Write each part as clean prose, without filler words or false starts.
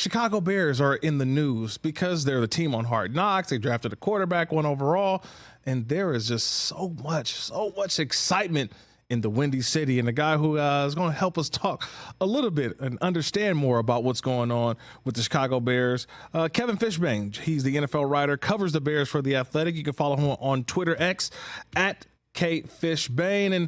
Chicago Bears are in the news because they're the team on Hard Knocks. They drafted a quarterback, one overall, and there is just so much excitement in the Windy City. And the guy who is going to help us talk a little bit and understand more about what's going on with the Chicago Bears, Kevin Fishbain. He's the NFL writer, covers the Bears for The Athletic. You can follow him on Twitter X at Kate Fishbain. And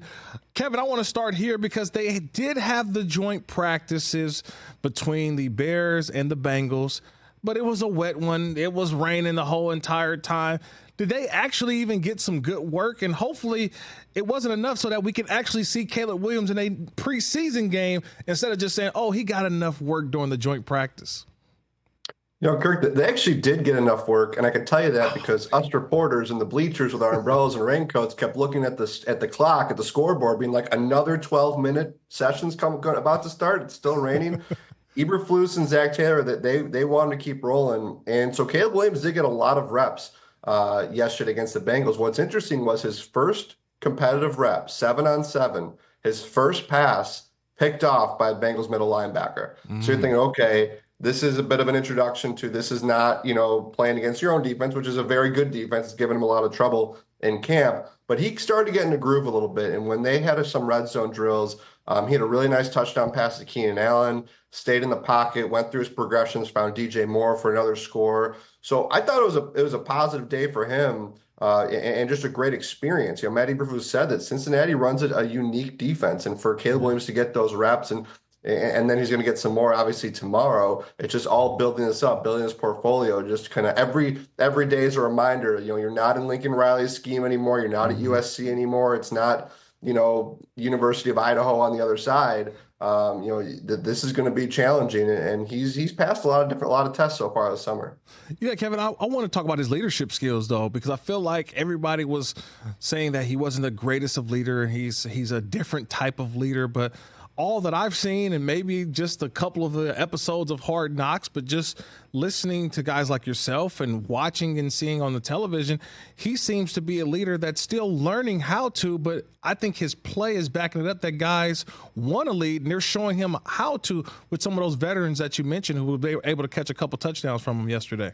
Kevin, I want to start here because they did have the joint practices between the Bears and the Bengals, but it was a wet one. It was raining the whole entire time. Did they actually even get some good work? And hopefully it wasn't enough so that we can actually see Caleb Williams in a preseason game instead of just saying, oh, he got enough work during the joint practice. You know, Kirk, they actually did get enough work, and I can tell you that because us reporters in the bleachers with our umbrellas and raincoats kept looking at the clock, at the scoreboard, being like, another 12-minute session's about to start. It's still raining. Eberflus and Zach Taylor, they wanted to keep rolling, and so Caleb Williams did get a lot of reps yesterday against the Bengals. What's interesting was his first competitive rep, 7-on-7, his first pass picked off by a Bengals middle linebacker. So you're thinking, okay, this is a bit of an introduction to this is not, playing against your own defense, which is a very good defense. It's given him a lot of trouble in camp. But he started to get in the groove a little bit. And when they had some red zone drills, he had a really nice touchdown pass to Keenan Allen, stayed in the pocket, went through his progressions, found DJ Moore for another score. So I thought it was a positive day for him and just a great experience. Matt Eberflus said that Cincinnati runs a unique defense. And for Caleb Williams to get those reps and then he's going to get some more, obviously, tomorrow. It's just all building this up, building this portfolio. Just kind of every day is a reminder. You're not in Lincoln Riley's scheme anymore. You're not at USC anymore. It's not, University of Idaho on the other side. This is going to be challenging, and he's passed a lot of tests so far this summer. Yeah, Kevin, I want to talk about his leadership skills, though, because I feel like everybody was saying that he wasn't the greatest of leader. He's a different type of leader, but all that I've seen, and maybe just a couple of the episodes of Hard Knocks, but just listening to guys like yourself and watching and seeing on the television, he seems to be a leader that's still learning how to, but I think his play is backing it up that guys want to lead, and they're showing him how to with some of those veterans that you mentioned who were able to catch a couple touchdowns from him yesterday.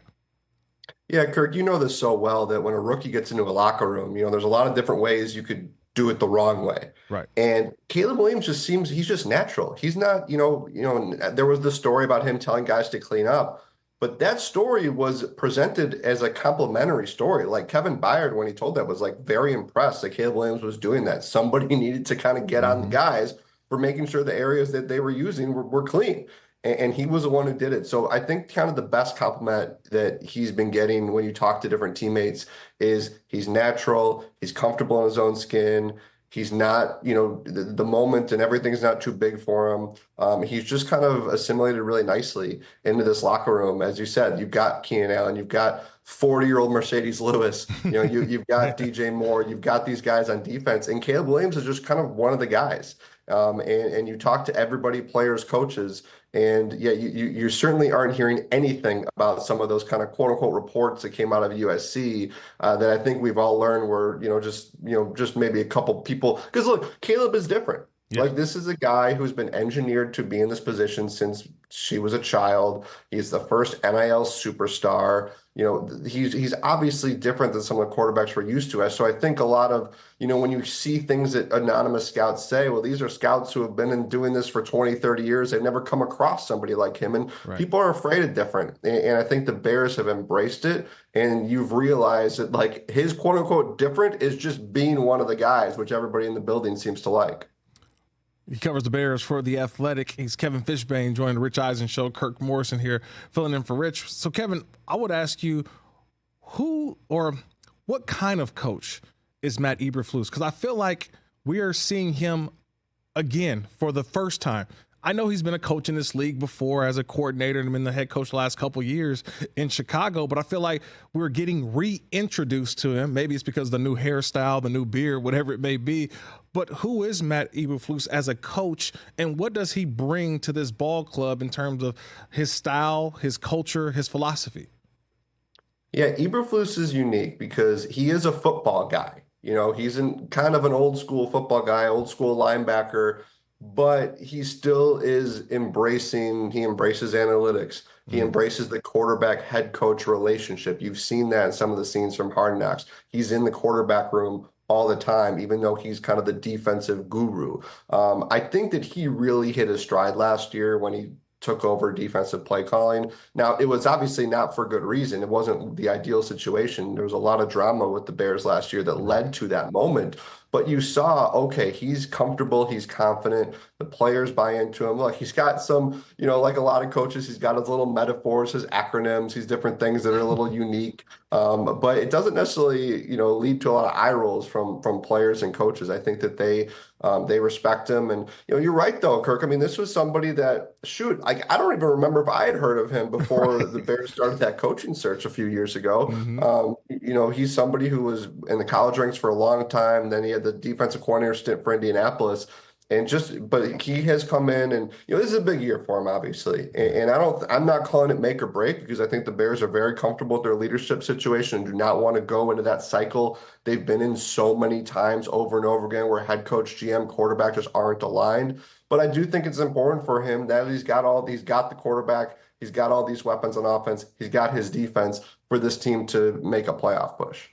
Yeah, Kirk, you know this so well that when a rookie gets into a locker room, there's a lot of different ways you could do it the wrong way. Right. And Caleb Williams he's just natural. He's not, there was the story about him telling guys to clean up, but that story was presented as a complimentary story. Like Kevin Byard, when he told that, was like very impressed that Caleb Williams was doing that. Somebody needed to kind of get on the guys for making sure the areas that they were using were clean. And he was the one who did it. So I think kind of the best compliment that he's been getting when you talk to different teammates is he's natural, he's comfortable in his own skin, he's not, the moment and everything's not too big for him. He's just kind of assimilated really nicely into this locker room. As you said, you've got Keenan Allen, you've got 40-year-old Mercedes Lewis, you've got DJ Moore, you've got these guys on defense, and Caleb Williams is just kind of one of the guys. And you talk to everybody, players, coaches, and yeah, you certainly aren't hearing anything about some of those kind of quote unquote reports that came out of USC that I think we've all learned were, just maybe a couple people. Because look, Caleb is different. Yeah. Like, this is a guy who's been engineered to be in this position since she was a child. He's the first NIL superstar. He's obviously different than some of the quarterbacks we're used to. So I think a lot of, when you see things that anonymous scouts say, well, these are scouts who have been doing this for 20, 30 years. They've never come across somebody like him. And people are afraid of different. And I think the Bears have embraced it. And you've realized that, like, his quote unquote different is just being one of the guys, which everybody in the building seems to like. He covers the Bears for The Athletic. He's Kevin Fishbain, joining the Rich Eisen Show. Kirk Morrison here, filling in for Rich. So, Kevin, I would ask you, who or what kind of coach is Matt Eberflus? Because I feel like we are seeing him again for the first time. I know he's been a coach in this league before as a coordinator and been the head coach the last couple of years in Chicago, but I feel like we're getting reintroduced to him. Maybe it's because of the new hairstyle, the new beard, whatever it may be. But who is Matt Eberflus as a coach, and what does he bring to this ball club in terms of his style, his culture, his philosophy? Yeah, Eberflus is unique because he is a football guy. He's kind of an old school football guy, old school linebacker. but he still is he embraces analytics. He embraces the quarterback head coach relationship. You've seen that in some of the scenes from Hard Knocks. He's in the quarterback room all the time, even though he's kind of the defensive guru. I think that he really hit his stride last year when he took over defensive play calling. Now, it was obviously not for good reason. It wasn't the ideal situation. There was a lot of drama with the Bears last year that led to that moment. But you saw, okay, he's comfortable, he's confident, the players buy into him. Look, he's got some, like a lot of coaches, he's got his little metaphors, his acronyms, these different things that are a little unique. But it doesn't necessarily, lead to a lot of eye rolls from players and coaches. I think that they respect him. And, you're right, though, Kirk. I mean, this was somebody that, I don't even remember if I had heard of him before the Bears started that coaching search a few years ago. He's somebody who was in the college ranks for a long time. Then he had the defensive coordinator stint for Indianapolis. But he has come in and, this is a big year for him, obviously. And I'm not calling it make or break because I think the Bears are very comfortable with their leadership situation and do not want to go into that cycle they've been in so many times over and over again where head coach, GM, quarterback just aren't aligned. But I do think it's important for him that he's got the quarterback, he's got all these weapons on offense, he's got his defense for this team to make a playoff push.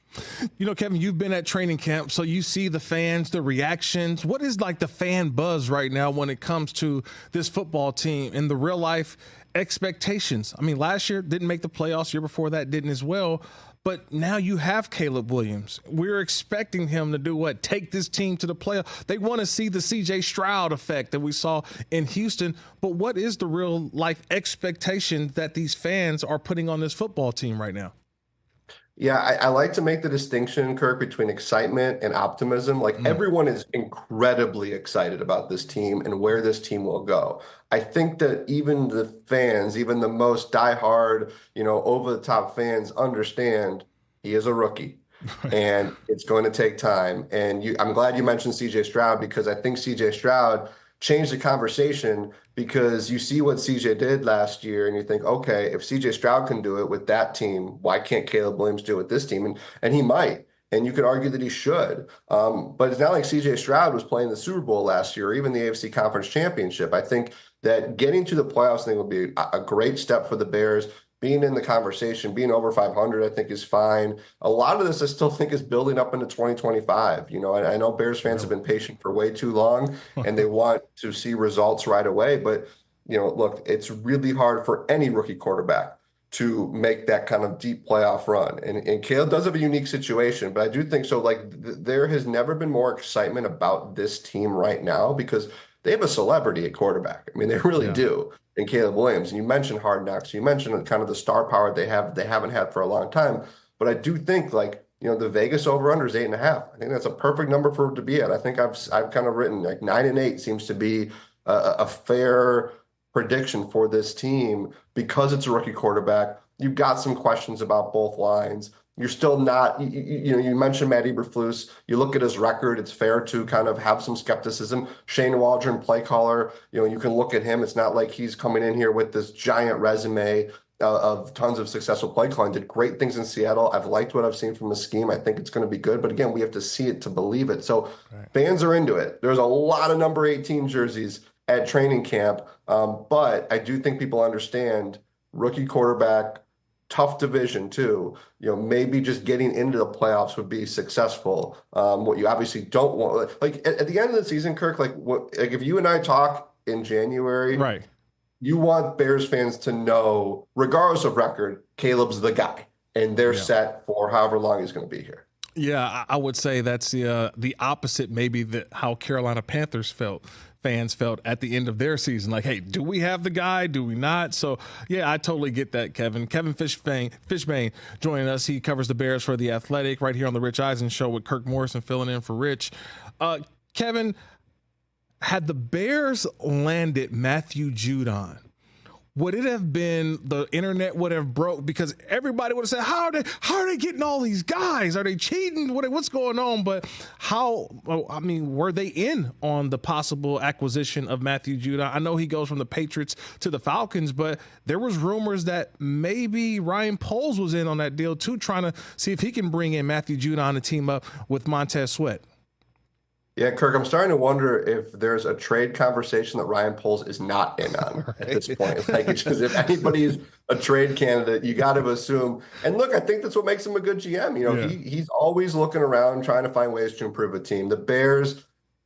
Kevin, you've been at training camp, so you see the fans, the reactions. What is like the fan buzz right now when it comes to this football team and the real life expectations? I mean, last year didn't make the playoffs. Year before that didn't as well. But now you have Caleb Williams. We're expecting him to do what? Take this team to the playoff. They want to see the C.J. Stroud effect that we saw in Houston. But what is the real life expectation that these fans are putting on this football team right now? Yeah, I like to make the distinction, Kirk, between excitement and optimism. Like everyone is incredibly excited about this team and where this team will go. I think that even the fans, even the most diehard, over-the-top fans understand he is a rookie and it's going to take time. And I'm glad you mentioned CJ Stroud because I think CJ Stroud changed the conversation because you see what CJ did last year and you think, okay, if CJ Stroud can do it with that team, why can't Caleb Williams do it with this team? And he might. And you could argue that he should. But it's not like CJ Stroud was playing the Super Bowl last year or even the AFC Conference Championship. I think that getting to the playoffs, I think, will be a great step for the Bears. Being in the conversation, being over 500, I think is fine. A lot of this I still think is building up into 2025. I know Bears fans have been patient for way too long and they want to see results right away. But, look, it's really hard for any rookie quarterback to make that kind of deep playoff run. And Caleb does have a unique situation, but I do think so. Like there has never been more excitement about this team right now because they have a celebrity at quarterback. I mean, they really do. And Caleb Williams, and you mentioned Hard Knocks, you mentioned kind of the star power they haven't had for a long time. But I do think the Vegas over-under is 8.5. I think that's a perfect number for it to be at. I think I've kind of written 9-8 seems to be a fair prediction for this team because it's a rookie quarterback. You've got some questions about both lines. You're still not, you mentioned Matt Eberflus. You look at his record, it's fair to kind of have some skepticism. Shane Waldron, play caller, you can look at him. It's not like he's coming in here with this giant resume of tons of successful play calling. Did great things in Seattle. I've liked what I've seen from the scheme. I think it's going to be good. But again, we have to see it to believe it. So fans are into it. There's a lot of number 18 jerseys at training camp. But I do think people understand rookie quarterback, tough division too. Maybe just getting into the playoffs would be successful. What you obviously don't want, at the end of the season, Kirk, if you and I talk in January, right? You want Bears fans to know, regardless of record, Caleb's the guy, and they're set for however long he's going to be here. Yeah, I would say that's the opposite, maybe how Carolina Panthers fans felt at the end of their season. Like, hey, do we have the guy? Do we not? So, yeah, I totally get that, Kevin. Kevin Fishbain joining us. He covers the Bears for The Athletic right here on the Rich Eisen Show with Kirk Morrison filling in for Rich. Kevin, had the Bears landed Matthew Judon, would it have been the internet would have broke because everybody would have said, how are they getting all these guys? Are they cheating? What's going on? But were they in on the possible acquisition of Matthew Judon? I know he goes from the Patriots to the Falcons, but there was rumors that maybe Ryan Poles was in on that deal too, trying to see if he can bring in Matthew Judon to team up with Montez Sweat. Yeah, Kirk, I'm starting to wonder if there's a trade conversation that Ryan Poles is not in on at this point. Like, it's just if anybody's a trade candidate, you got to assume. And look, I think that's what makes him a good GM. You know, Yeah, he's always looking around, trying to find ways to improve a team. The Bears,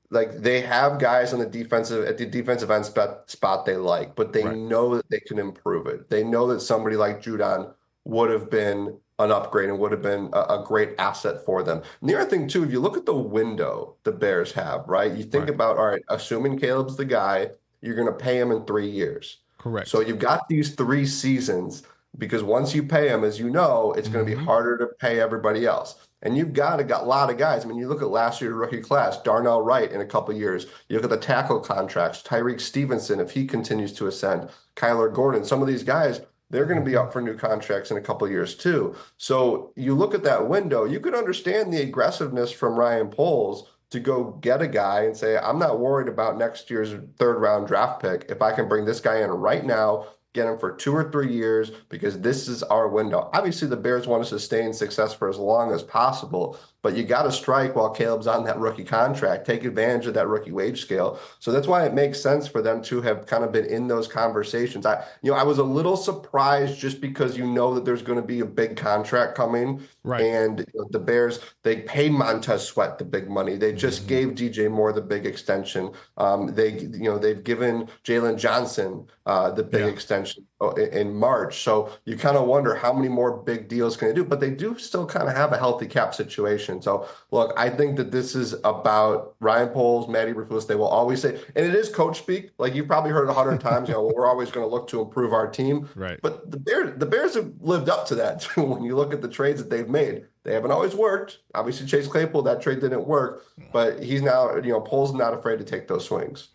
like, they have guys on the defensive end spot they like, but they right, know that they can improve it. They know that somebody like Judon would have been an upgrade and would have been a great asset for them. And the other thing too, if you look at the window the Bears have, right? You think right. about, all right, assuming Caleb's the guy, you're going to pay him in 3 years. So Correct. you've got these 3 seasons because once you pay him, as you know, it's going to be Hmm. harder to pay everybody else. And you've got a lot of guys. I mean, you look at last year's rookie class, Darnell Wright in a couple of years. You look at the tackle contracts, Tyreek Stevenson, if he continues to ascend, Kyler Gordon, some of these guys, they're going to be Hmm. up for new contracts in a couple of years too. So you look at that window, you could understand the aggressiveness from Ryan Poles to go get a guy and say, I'm not worried about next year's third round draft pick. If I can bring this guy in right now, get him for 2 or 3 years because this is our window. Obviously, the Bears want to sustain success for as long as possible, but you got to strike while Caleb's on that rookie contract, take advantage of that rookie wage scale. So that's why it makes sense for them to have kind of been in those conversations. I was a little surprised just because you know that there's going to be a big contract coming. Right. And the Bears, they paid Montez Sweat the big money. They just Hmm. gave DJ Moore the big extension. They've given Jalen Johnson the big Yeah. extension in March. So you kind of wonder how many more big deals can they do, but they do still kind of have a healthy cap situation. So look, I think that this is about Ryan Poles, Matt Eberflus. They will always say, and it is coach speak. Like you've probably heard 100 times, well, we're always going to look to improve our team. Right. But the Bears have lived up to that too. When you look at the trades that they've made, they haven't always worked. Obviously, Chase Claypool, that trade didn't work, but he's now, Poles not afraid to take those swings.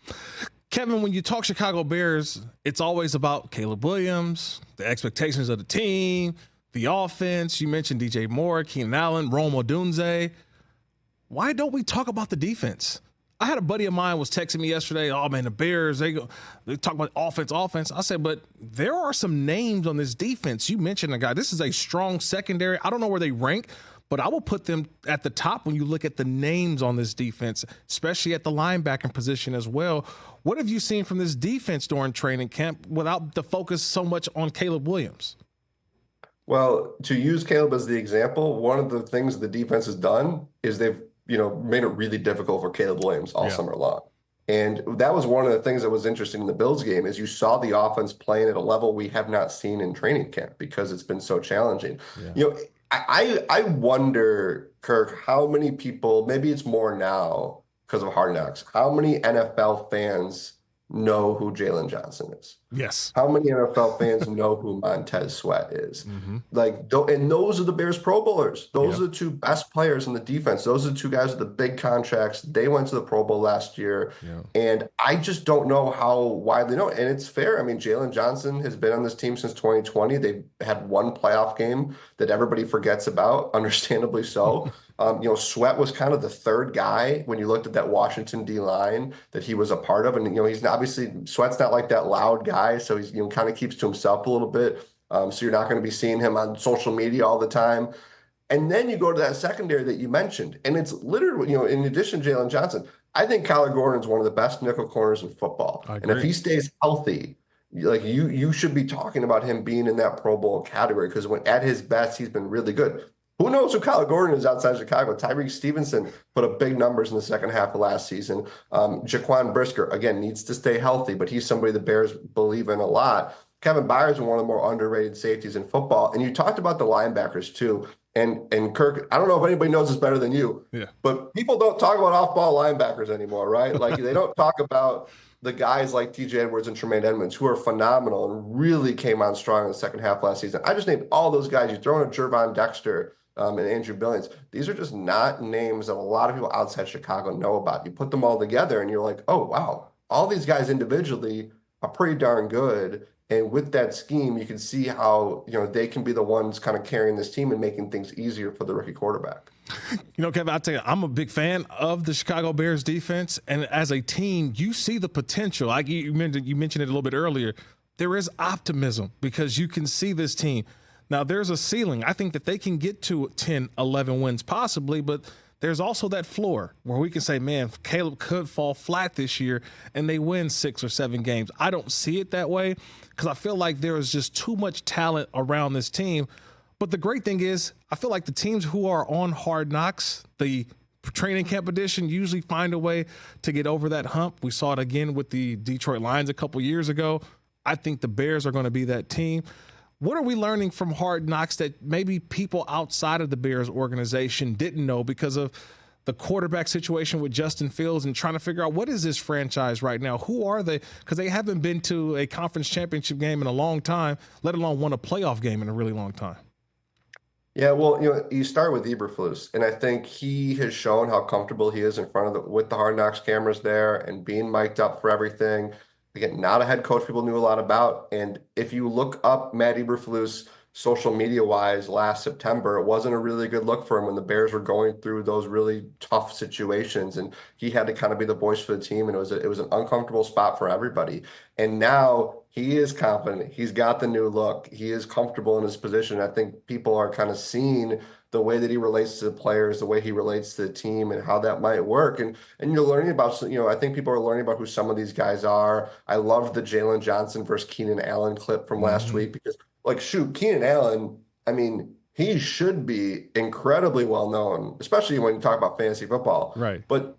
Kevin, when you talk Chicago Bears, it's always about Caleb Williams, the expectations of the team, the offense. You mentioned DJ Moore, Keenan Allen, Rome Odunze. Why don't we talk about the defense? I had a buddy of mine was texting me yesterday. Oh man, the Bears, they talk about offense. I said, but there are some names on this defense. You mentioned a guy. This is a strong secondary. I don't know where they rank, but I will put them at the top when you look at the names on this defense, especially at the linebacking position as well. What have you seen from this defense during training camp without the focus so much on Caleb Williams? Well, to use Caleb as the example, one of the things the defense has done is they've, made it really difficult for Caleb Williams all Yeah. summer long. And that was one of the things that was interesting in the Bills game is you saw the offense playing at a level we have not seen in training camp because it's been so challenging. Yeah. I wonder, Kirk, how many people, maybe it's more now because of Hard Knocks, how many NFL fans know who Jalen Johnson is? Yes. How many NFL fans know who Montez Sweat is? Mm-hmm. And those are the Bears Pro Bowlers. Those Yep. are the two best players in the defense. Those are the two guys with the big contracts. They went to the Pro Bowl last year. Yeah. And I just don't know how widely known. And it's fair. I mean, Jalen Johnson has been on this team since 2020. They've had one playoff game that everybody forgets about, understandably so. Sweat was kind of the third guy when you looked at that Washington D line that he was a part of. And, he's obviously Sweat's not like that loud guy. So he's, kind of keeps to himself a little bit. So you're not going to be seeing him on social media all the time. And then you go to that secondary that you mentioned. And it's literally, in addition to Jalen Johnson, I think Kyler Gordon's one of the best nickel corners in football. I And if agree. he stays healthy, like you should be talking about him being in that Pro Bowl category because when at his best, he's been really good. Who knows who Kyler Gordon is outside Chicago? Tyreek Stevenson put up big numbers in the second half of last season. Jaquan Brisker, again, needs to stay healthy, but he's somebody the Bears believe in a lot. Kevin Byers is one of the more underrated safeties in football. And you talked about the linebackers too. And Kirk, I don't know if anybody knows this better than you, Yeah. but people don't talk about off-ball linebackers anymore, right? Like they don't talk about the guys like TJ Edwards and Tremaine Edmonds who are phenomenal and really came on strong in the second half last season. I just named all those guys. You throw in a Jervon Dexter and Andrew Billings. These are just not names that a lot of people outside Chicago know about. You put them all together and you're like, oh, wow, all these guys individually are pretty darn good. And with that scheme, you can see how, they can be the ones kind of carrying this team and making things easier for the rookie quarterback. Kevin, I'll tell you, I'm a big fan of the Chicago Bears defense. And as a team, you see the potential. Like you mentioned it a little bit earlier. There is optimism because you can see this team. Now, there's a ceiling. I think that they can get to 10, 11 wins possibly, but there's also that floor where we can say, man, Caleb could fall flat this year and they win 6 or 7 games. I don't see it that way because I feel like there is just too much talent around this team. But the great thing is I feel like the teams who are on Hard Knocks, the training camp edition, usually find a way to get over that hump. We saw it again with the Detroit Lions a couple years ago. I think the Bears are going to be that team. What are we learning from Hard Knocks that maybe people outside of the Bears organization didn't know because of the quarterback situation with Justin Fields and trying to figure out what is this franchise right now? Who are they? Because they haven't been to a conference championship game in a long time, let alone won a playoff game in a really long time. Yeah, well, you start with Eberflus, and I think he has shown how comfortable he is in front of with the Hard Knocks cameras there and being mic'd up for everything. Again, not a head coach people knew a lot about. And if you look up Matt Eberflus social media wise last September, it wasn't a really good look for him when the Bears were going through those really tough situations. And he had to kind of be the voice for the team. And it was an uncomfortable spot for everybody. And now he is confident. He's got the new look. He is comfortable in his position. I think people are kind of seeing the way that he relates to the players, the way he relates to the team, and how that might work. And you're learning about, I think people are learning about who some of these guys are. I loved the Jalen Johnson versus Keenan Allen clip from last week because, Keenan Allen, I mean, he should be incredibly well known, especially when you talk about fantasy football. Right. But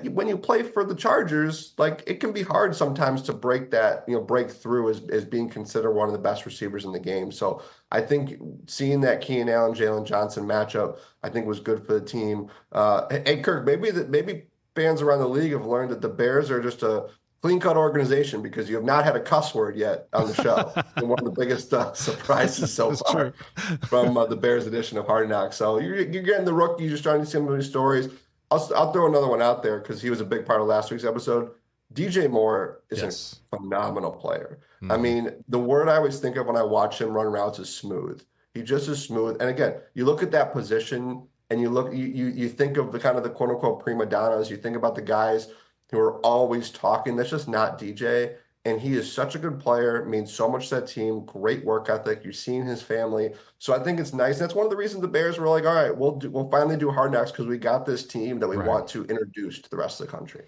when you play for the Chargers, it can be hard sometimes to break that, break through as being considered one of the best receivers in the game. So I think seeing that Keenan Allen, Jalen Johnson matchup, I think was good for the team. Hey, Kirk, maybe fans around the league have learned that the Bears are just a clean-cut organization because you have not had a cuss word yet on the show. And one of the biggest surprises so far from the Bears edition of Hard Knocks. So you're getting the rookies, you're starting to see some of these stories. I'll throw another one out there because he was a big part of last week's episode. DJ Moore is a phenomenal player. Mm-hmm. I mean, the word I always think of when I watch him run routes is smooth. He just is smooth. And again, you look at that position and you think of the kind of the quote unquote prima donnas. You think about the guys who are always talking. That's just not DJ. And he is such a good player, means so much to that team, great work ethic. You're seeing his family. So I think it's nice. That's one of the reasons the Bears were like, all right, we'll finally do Hard Knocks because we got this team that we want to introduce to the rest of the country.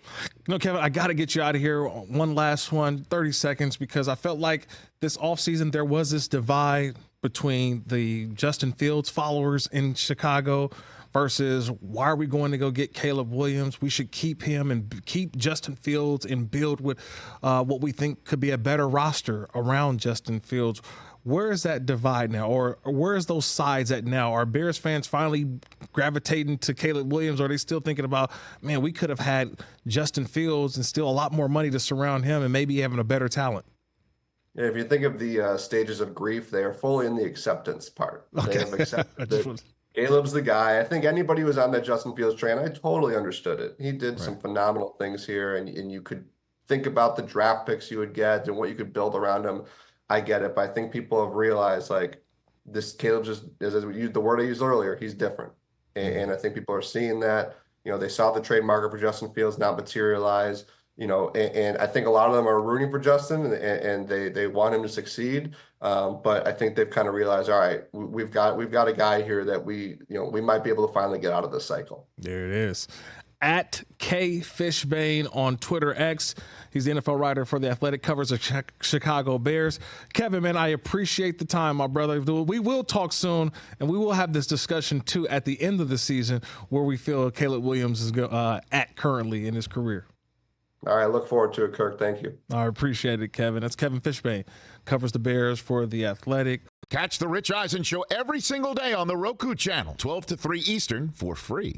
Kevin, I got to get you out of here. One last one, 30 seconds, because I felt like this offseason there was this divide between the Justin Fields followers in Chicago versus why are we going to go get Caleb Williams? We should keep him and keep Justin Fields and build with what we think could be a better roster around Justin Fields. Where is that divide now? Or where is those sides at now? Are Bears fans finally gravitating to Caleb Williams? Or are they still thinking about, man, we could have had Justin Fields and still a lot more money to surround him and maybe having a better talent? Yeah, if you think of the stages of grief, they are fully in the acceptance part. Okay. They have accepted that Caleb's the guy. I think anybody who was on that Justin Fields train, I totally understood it. He did some phenomenal things here, and you could think about the draft picks you would get and what you could build around him. I get it, but I think people have realized this Caleb just, as the word I used earlier, he's different. And I think people are seeing that. They saw the trade market for Justin Fields not materialize. And I think a lot of them are rooting for Justin and they want him to succeed. But I think they've kind of realized, all right, we've got a guy here that we might be able to finally get out of this cycle. There it is. At K Fishbain on Twitter X. He's the NFL writer for The Athletic, covers the Chicago Bears. Kevin, man, I appreciate the time, my brother. We will talk soon, and we will have this discussion, too, at the end of the season where we feel Caleb Williams is at currently in his career. All right, look forward to it, Kirk. Thank you. I appreciate it, Kevin. That's Kevin Fishbain, covers the Bears for The Athletic. Catch the Rich Eisen Show every single day on the Roku channel, 12 to 3 Eastern, for free.